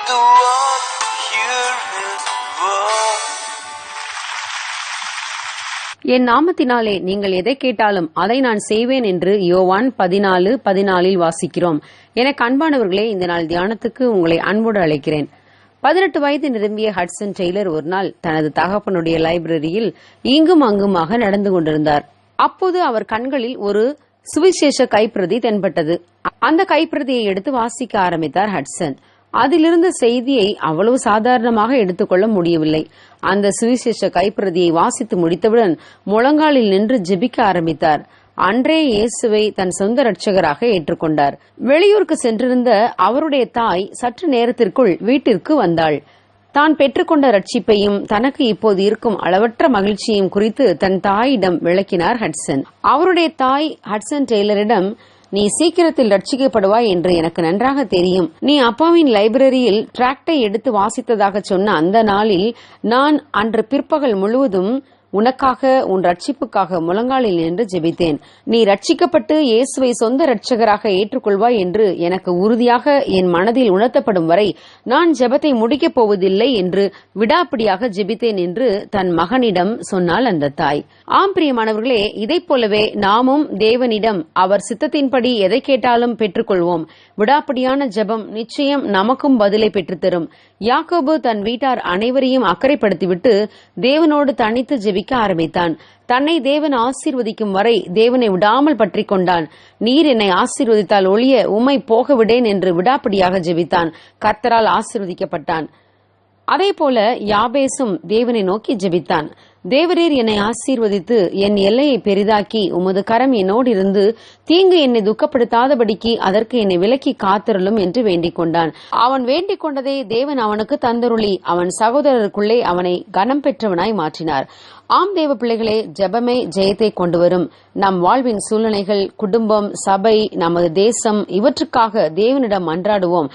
the one hear his word. என் நாமத்தினாலே நீங்கள் எதை கேட்டாலும் அதை நான் செய்வேன் என்று யோவான் 14:14 வாசிக்கிறோம். எனக்கு அன்பானவர்களே, இந்த நாள் தியானத்துக்கு உங்களை அன்போடு அழைக்கிறேன். 18 வயது நிரம்பிய ஹட்சன் டெய்லர் ஒரு நாள் தனது தகப்பனுடைய லைப்ரரியில் இங்கும் அங்குமாக நடந்து கொண்டிருந்தார். அப்போது அவர் கண்களில் ஒரு சுவிசேஷ கைப்பிரதி தென்பட்டது. அந்த கைப்பிரதியை எடுத்து வாசிக்க ஆரம்பித்தார் ஹட்சன். அதிலிருந்த செய்தியை அவ்வளவு சாதாரணமாக எடுத்துக்கொள்ள முடியவில்லை. அந்த சுவிசேஷ கைப்பிரதியை வாசித்து முடித்தவுடன் முழங்காலில் நின்று ஜெபிக்க ஆரம்பித்தார். அன்றே இயேசுவை தன் சொந்த இரட்சகராக ஏற்றுக்கொண்டார். வெளியூருக்கு சென்றிருந்த அவருடைய தாய் சற்று நேரத்திற்குள் வீட்டிற்கு வந்தாள். தான் பெற்றுக்கொண்ட ரட்சிப்பையும் தனக்கு இப்போது இருக்கும் அளவற்ற மகிழ்ச்சியையும் குறித்து தன் தாயிடம் விளக்கினார் ஹட்சன். அவருடைய தாய் ஹட்சன் டெய்லரிடம், நீ சீக்கிரத்தில் ரட்சிக்கப்படுவாய் என்று எனக்கு நன்றாக தெரியும். நீ அப்பாவின் லைப்ரரியில் டிராக்டை எடுத்து வாசித்ததாக சொன்ன அந்த நாளில் நான் அன்று பிற்பகல் முழுவதும் உனக்காக உன் ரட்சிப்புக்காக முழங்காலில் நின்று ஜெபித்தேன். நீ ரட்சிக்கப்பட்டு இயேசுவை சொந்த இரட்சகராக ஏற்றுக்கொள்வாய் என்று எனக்கு உறுதியாக என் மனதில் உணர்த்தப்படும் வரை நான் ஜெபத்தை முடிக்கப் போவதில்லை என்று விடாப்பிடியாக ஜெபித்தேன் என்று தன் மகனிடம் சொன்னாள் அந்த தாய். ஆம் பிரியமானவர்களே, இதைப் போலவே நாமும் தேவனிடம் அவர் சித்தத்தின்படி எதை கேட்டாலும் பெற்றுக்கொள்வோம். விடாப்பிடியான ஜெபம் நிச்சயம் நமக்கும் பதிலை பெற்றுத்தரும். யாக்கோபு தன் வீட்டார் அனைவரையும் அக்கறைப்படுத்திவிட்டு தேவனோடு தனித்து ஜெபிக்க ஆரம்பித்தான். தன்னை தேவன் ஆசீர்வதிக்கும் வரை தேவனை விடாமல் பற்றி கொண்டான். நீர் என்னை ஆசீர்வதித்தால் ஒழிய உம்மை போக விடேன் என்று விடாப்பிடியாக ஜெபித்தான். கர்த்தரால் ஆசீர்வதிக்கப்பட்டான். அதே போல யாபேசும் தேவனை நோக்கி ஜெபித்தான். தேவரீர் என்னை ஆசீர்வதித்து என் எல்லையை பெரிதாக்கி உமது கரம் என்னோடு இருந்து தீங்கு என்னை துக்கப்படுத்தாதபடிக்கு அதற்கு என்னை விலக்கி காத்தருளும் என்று வேண்டிக் கொண்டான். அவன் வேண்டிக் கொண்டதை தேவன் அவனுக்கு தந்தருளி அவன் சகோதரருக்குள்ளே அவனை கனம் பெற்றவனாய் மாற்றினார். ஆம் தேவ பிள்ளைகளே, ஜெபமே ஜெயத்தை கொண்டு வரும். நம் வாழ்வின் சூழ்நிலைகள், குடும்பம், சபை, நமது தேசம் இவற்றுக்காக தேவனிடம் மன்றாடுவோம்.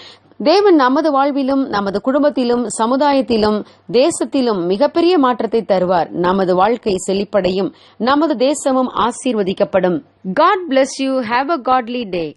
தேவன் நமது வாழ்விலும் நமது குடும்பத்திலும் சமுதாயத்திலும் தேசத்திலும் மிகப்பெரிய மாற்றத்தை தருவார். நமது வாழ்க்கை செழிப்படையும், நமது தேசமும் ஆசீர்வதிக்கப்படும். God bless you. Have a godly day.